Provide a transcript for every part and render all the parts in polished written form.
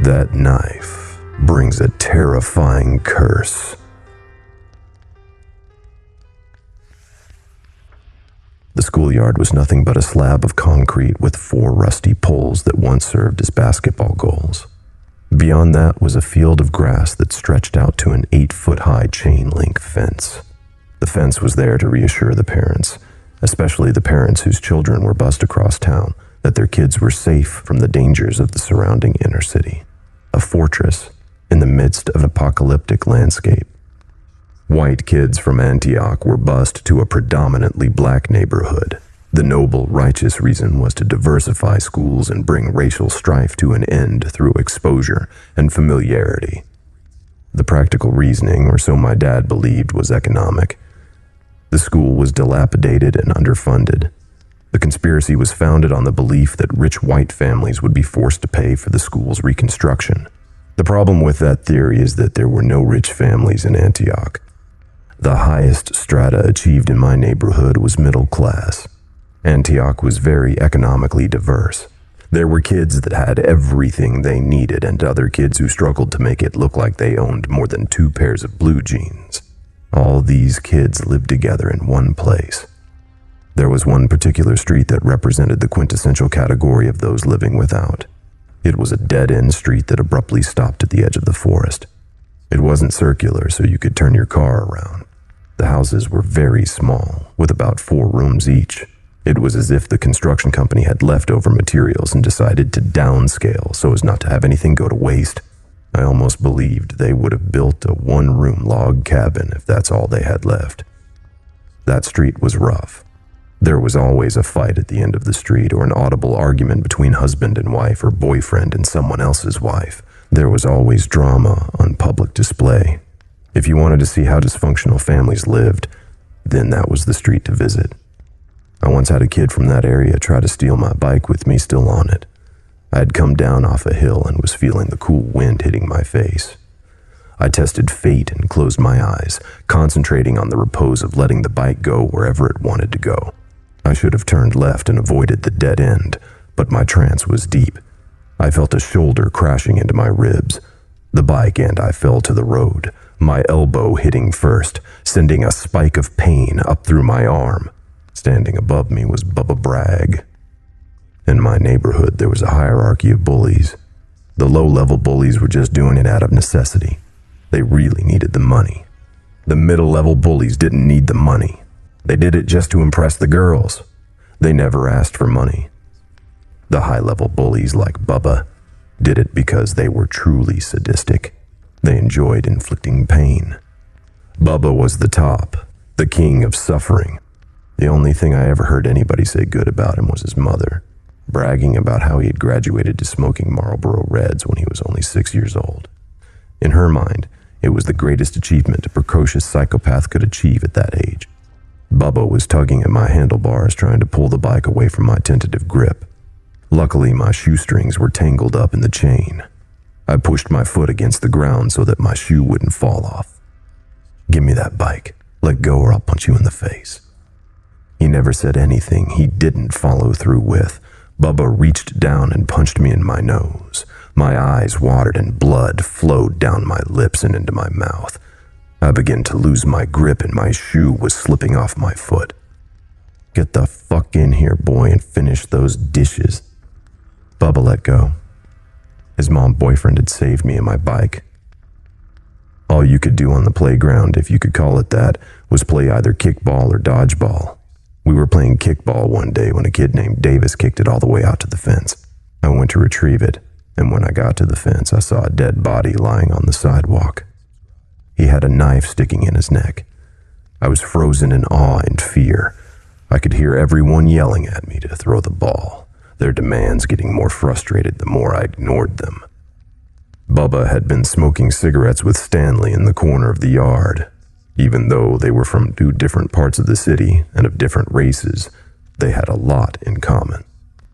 That knife brings a terrifying curse. The schoolyard was nothing but a slab of concrete with 4 rusty poles that once served as basketball goals. Beyond that was a field of grass that stretched out to an 8-foot-high chain-link fence. The fence was there to reassure the parents, especially the parents whose children were bused across town, that their kids were safe from the dangers of the surrounding inner city. A fortress in the midst of an apocalyptic landscape. White kids from Antioch were bused to a predominantly black neighborhood. The noble, righteous reason was to diversify schools and bring racial strife to an end through exposure and familiarity. The practical reasoning, or so my dad believed, was economic. The school was dilapidated and underfunded. The conspiracy was founded on the belief that rich white families would be forced to pay for the school's reconstruction. The problem with that theory is that there were no rich families in Antioch. The highest strata achieved in my neighborhood was middle class. Antioch was very economically diverse. There were kids that had everything they needed and other kids who struggled to make it look like they owned more than 2 pairs of blue jeans. All these kids lived together in one place. There was one particular street that represented the quintessential category of those living without. It was a dead-end street that abruptly stopped at the edge of the forest. It wasn't circular, so you could turn your car around. The houses were very small, with about 4 rooms each. It was as if the construction company had leftover materials and decided to downscale so as not to have anything go to waste. I almost believed they would have built a 1-room log cabin if that's all they had left. That street was rough. There was always a fight at the end of the street, or an audible argument between husband and wife or boyfriend and someone else's wife. There was always drama on public display. If you wanted to see how dysfunctional families lived, then that was the street to visit. I once had a kid from that area try to steal my bike with me still on it. I had come down off a hill and was feeling the cool wind hitting my face. I tested fate and closed my eyes, concentrating on the repose of letting the bike go wherever it wanted to go. I should have turned left and avoided the dead end, but my trance was deep. I felt a shoulder crashing into my ribs. The bike and I fell to the road, my elbow hitting first, sending a spike of pain up through my arm. Standing above me was Bubba Bragg. In my neighborhood, there was a hierarchy of bullies. The low-level bullies were just doing it out of necessity. They really needed the money. The middle-level bullies didn't need the money. They did it just to impress the girls. They never asked for money. The high-level bullies, like Bubba, did it because they were truly sadistic. They enjoyed inflicting pain. Bubba was the top, the king of suffering. The only thing I ever heard anybody say good about him was his mother, bragging about how he had graduated to smoking Marlboro Reds when he was only 6 years old. In her mind, it was the greatest achievement a precocious psychopath could achieve at that age. Bubba was tugging at my handlebars, trying to pull the bike away from my tentative grip. Luckily, my shoestrings were tangled up in the chain. I pushed my foot against the ground so that my shoe wouldn't fall off. "Give me that bike. Let go or I'll punch you in the face." He never said anything he didn't follow through with. Bubba reached down and punched me in my nose. My eyes watered and blood flowed down my lips and into my mouth. I began to lose my grip and my shoe was slipping off my foot. "Get the fuck in here, boy, and finish those dishes." Bubba let go. His mom boyfriend had saved me and my bike. All you could do on the playground, if you could call it that, was play either kickball or dodgeball. We were playing kickball one day when a kid named Davis kicked it all the way out to the fence. I went to retrieve it, and when I got to the fence, I saw a dead body lying on the sidewalk. He had a knife sticking in his neck. I was frozen in awe and fear. I could hear everyone yelling at me to throw the ball, their demands getting more frustrated the more I ignored them. Bubba had been smoking cigarettes with Stanley in the corner of the yard. Even though they were from 2 different parts of the city and of different races, they had a lot in common.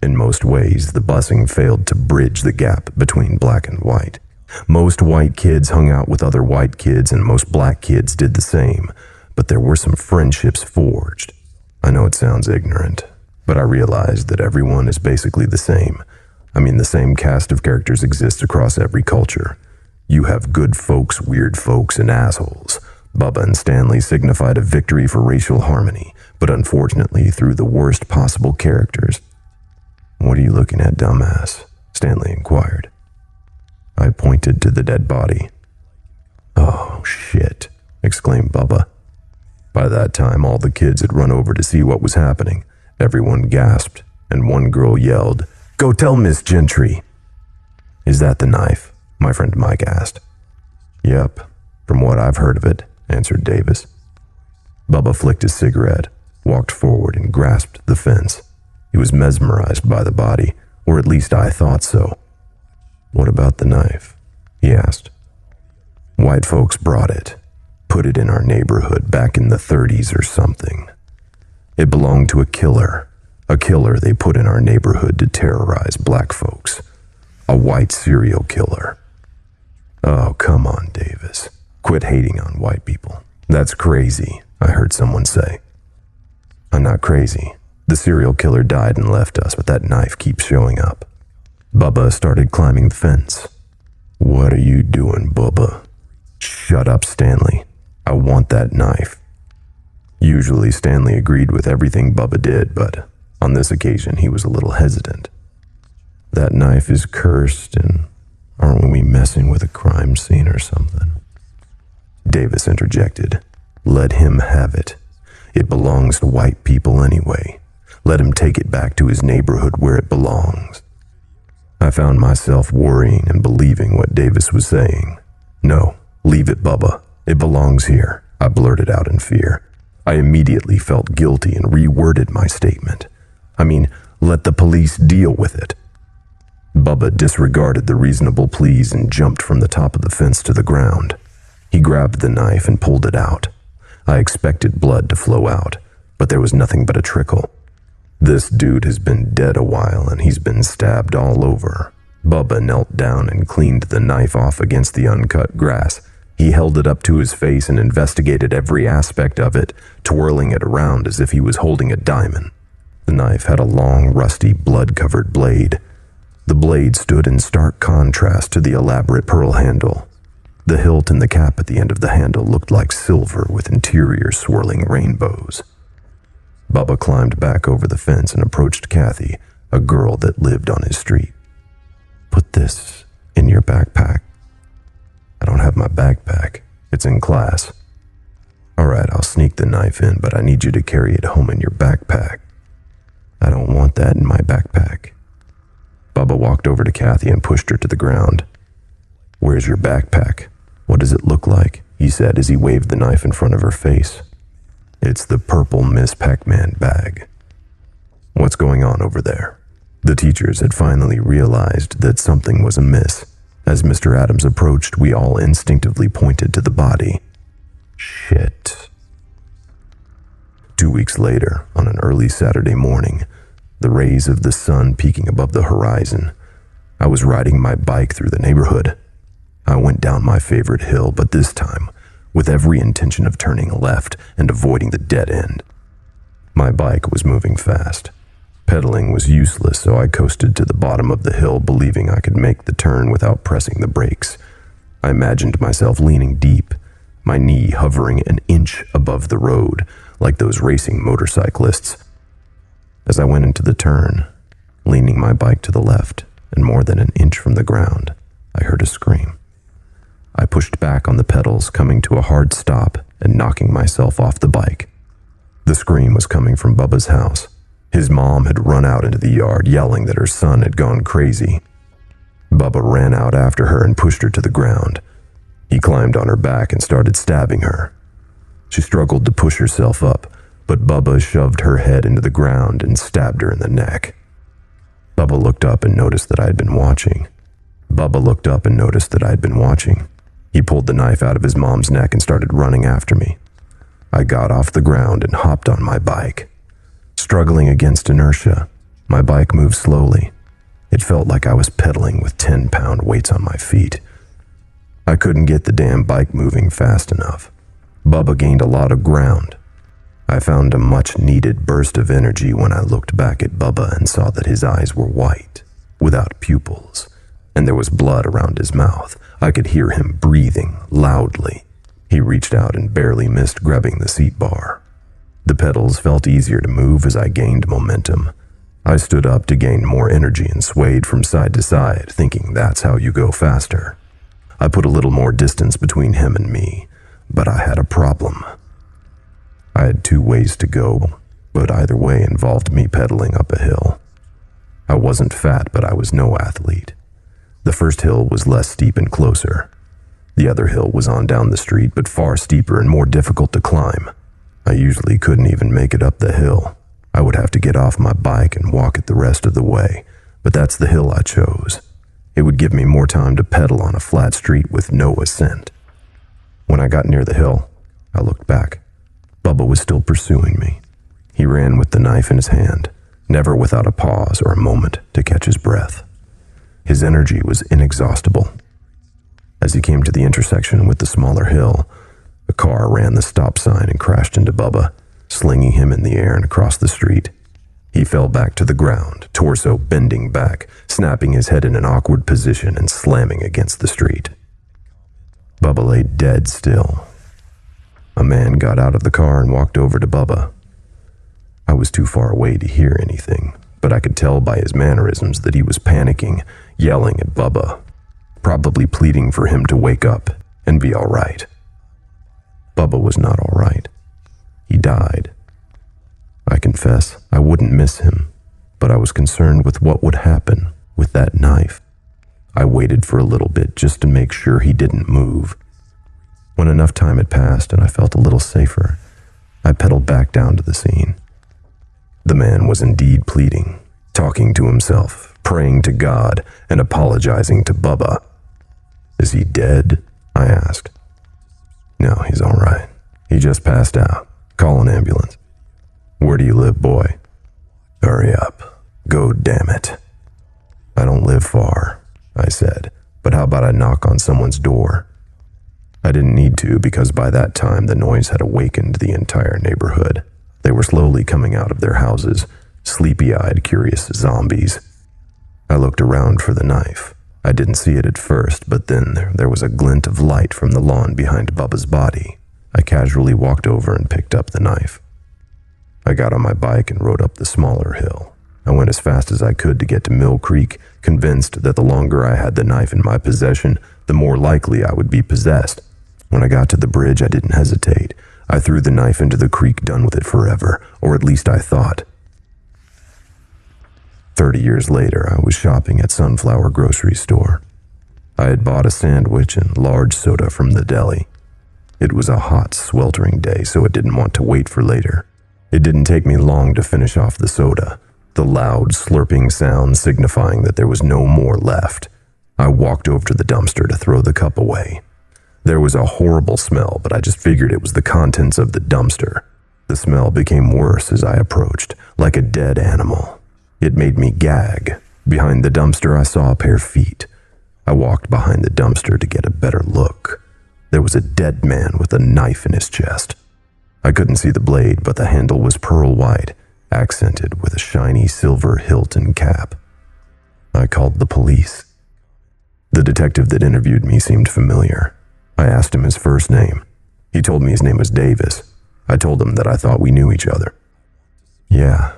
In most ways, the busing failed to bridge the gap between black and white. Most white kids hung out with other white kids and most black kids did the same, but there were some friendships forged. I know it sounds ignorant, but I realized that everyone is basically the same. I mean, the same cast of characters exists across every culture. You have good folks, weird folks, and assholes. Bubba and Stanley signified a victory for racial harmony, but unfortunately through the worst possible characters. "What are you looking at, dumbass?" Stanley inquired. I pointed to the dead body. "Oh, shit," exclaimed Bubba. By that time, all the kids had run over to see what was happening. Everyone gasped, and one girl yelled, "Go tell Miss Gentry." "Is that the knife?" my friend Mike asked. "Yep, from what I've heard of it," answered Davis. Bubba flicked his cigarette, walked forward, and grasped the fence. He was mesmerized by the body, or at least I thought so. "What about the knife?" he asked. "White folks brought it. Put it in our neighborhood back in the 30s or something. It belonged to a killer they put in our neighborhood to terrorize black folks. A white serial killer." "Oh, come on, Davis. Quit hating on white people. That's crazy," I heard someone say. "I'm not crazy. The serial killer died and left us, but that knife keeps showing up." Bubba started climbing the fence. "What are you doing, Bubba?" "Shut up, Stanley. I want that knife." Usually Stanley agreed with everything Bubba did, but on this occasion he was a little hesitant. "That knife is cursed, and aren't we messing with a crime scene or something?" Davis interjected. "Let him have it. It belongs to white people anyway. Let him take it back to his neighborhood where it belongs." I found myself worrying and believing what Davis was saying. "No, leave it, Bubba. It belongs here," I blurted out in fear. I immediately felt guilty and reworded my statement. I mean, let the police deal with it. Bubba disregarded the reasonable pleas and jumped from the top of the fence to the ground. He grabbed the knife and pulled it out. I expected blood to flow out, but there was nothing but a trickle. This dude has been dead a while and he's been stabbed all over. Bubba knelt down and cleaned the knife off against the uncut grass. He held it up to his face and investigated every aspect of it, twirling it around as if he was holding a diamond. The knife had a long, rusty, blood-covered blade. The blade stood in stark contrast to the elaborate pearl handle. The hilt and the cap at the end of the handle looked like silver with interior swirling rainbows. Bubba climbed back over the fence and approached Kathy, a girl that lived on his street. "Put this in your backpack." "I don't have my backpack. It's in class." "All right, I'll sneak the knife in, but I need you to carry it home in your backpack." "I don't want that in my backpack." Bubba walked over to Kathy and pushed her to the ground. "Where's your backpack? What does it look like?" he said as he waved the knife in front of her face. "It's the purple Miss Pac-Man bag." "What's going on over there?" The teachers had finally realized that something was amiss. As Mr. Adams approached, we all instinctively pointed to the body. Shit. 2 weeks later, on an early Saturday morning, the rays of the sun peeking above the horizon, I was riding my bike through the neighborhood. I went down my favorite hill, but this time, with every intention of turning left and avoiding the dead end. My bike was moving fast. Pedaling was useless, so I coasted to the bottom of the hill, believing I could make the turn without pressing the brakes. I imagined myself leaning deep, my knee hovering an inch above the road, like those racing motorcyclists. As I went into the turn, leaning my bike to the left and more than an inch from the ground, I heard a scream. I pushed back on the pedals, coming to a hard stop and knocking myself off the bike. The scream was coming from Bubba's house. His mom had run out into the yard, yelling that her son had gone crazy. Bubba ran out after her and pushed her to the ground. He climbed on her back and started stabbing her. She struggled to push herself up, but Bubba shoved her head into the ground and stabbed her in the neck. Bubba looked up and noticed that I had been watching. He pulled the knife out of his mom's neck and started running after me. I got off the ground and hopped on my bike. Struggling against inertia, my bike moved slowly. It felt like I was pedaling with 10-pound weights on my feet. I couldn't get the damn bike moving fast enough. Bubba gained a lot of ground. I found a much-needed burst of energy when I looked back at Bubba and saw that his eyes were white. without pupils, and there was blood around his mouth. I could hear him breathing loudly. He reached out and barely missed grabbing the seat bar. The pedals felt easier to move as I gained momentum. I stood up to gain more energy and swayed from side to side, thinking that's how you go faster. I put a little more distance between him and me, but I had a problem. I had 2 ways to go, but either way involved me pedaling up a hill. I wasn't fat, but I was no athlete. The first hill was less steep and closer. The other hill was on down the street, but far steeper and more difficult to climb. I usually couldn't even make it up the hill. I would have to get off my bike and walk it the rest of the way, but that's the hill I chose. It would give me more time to pedal on a flat street with no ascent. When I got near the hill, I looked back. Bubba was still pursuing me. He ran with the knife in his hand, never without a pause or a moment to catch his breath. His energy was inexhaustible. As he came to the intersection with the smaller hill, a car ran the stop sign and crashed into Bubba, slinging him in the air and across the street. He fell back to the ground, torso bending back, snapping his head in an awkward position and slamming against the street. Bubba lay dead still. A man got out of the car and walked over to Bubba. I was too far away to hear anything, but I could tell by his mannerisms that he was panicking, yelling at Bubba, probably pleading for him to wake up and be all right. Bubba was not all right. He died. I confess, I wouldn't miss him, but I was concerned with what would happen with that knife. I waited for a little bit just to make sure he didn't move. When enough time had passed and I felt a little safer, I pedaled back down to the scene. The man was indeed pleading, talking to himself, praying to God, and apologizing to Bubba. "Is he dead?" I asked. "No, he's all right. He just passed out. Call an ambulance." "Where do you live, boy?" "Hurry up. Go, damn it." "I don't live far," I said, "but how about I knock on someone's door?" I didn't need to because by that time the noise had awakened the entire neighborhood. They were slowly coming out of their houses, sleepy-eyed, curious zombies. I looked around for the knife. I didn't see it at first, but then there was a glint of light from the lawn behind Bubba's body. I casually walked over and picked up the knife. I got on my bike and rode up the smaller hill. I went as fast as I could to get to Mill Creek, convinced that the longer I had the knife in my possession, the more likely I would be possessed. When I got to the bridge, I didn't hesitate. I threw the knife into the creek, done with it forever, or at least I thought. 30 years later, I was shopping at Sunflower Grocery Store. I had bought a sandwich and large soda from the deli. It was a hot, sweltering day, so I didn't want to wait for later. It didn't take me long to finish off the soda, the loud, slurping sound signifying that there was no more left. I walked over to the dumpster to throw the cup away. There was a horrible smell, but I just figured it was the contents of the dumpster. The smell became worse as I approached, like a dead animal. It made me gag. Behind the dumpster, I saw a pair of feet. I walked behind the dumpster to get a better look. There was a dead man with a knife in his chest. I couldn't see the blade, but the handle was pearl white, accented with a shiny silver hilt and cap. I called the police. The detective that interviewed me seemed familiar. I asked him his first name. He told me his name was Davis. I told him that I thought we knew each other. "Yeah,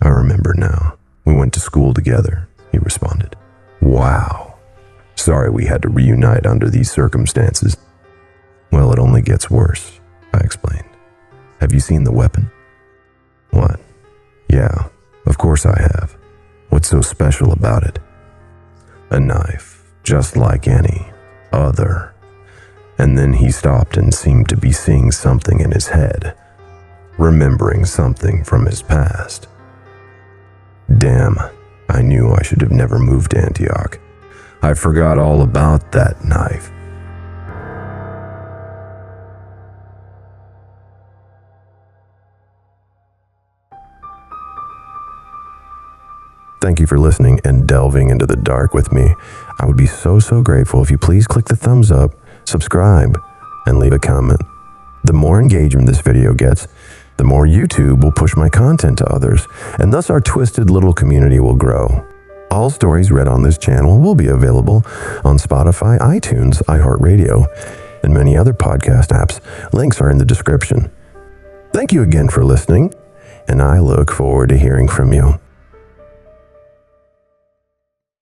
I remember now. We went to school together," he responded. "Wow. Sorry we had to reunite under these circumstances." "Well, it only gets worse," I explained. "Have you seen the weapon?" "What?" "Yeah, of course I have. What's so special about it?" "A knife, just like any other." And then he stopped and seemed to be seeing something in his head, remembering something from his past. Damn, I knew I should have never moved to Antioch. I forgot all about that knife. Thank you for listening and delving into the dark with me. I would be so grateful if you please click the thumbs up, subscribe, and leave a comment. The more engagement this video gets, the more YouTube will push my content to others, and thus our twisted little community will grow. All stories read on this channel will be available on Spotify, iTunes, iHeartRadio, and many other podcast apps. Links are in the description. Thank you again for listening, and I look forward to hearing from you.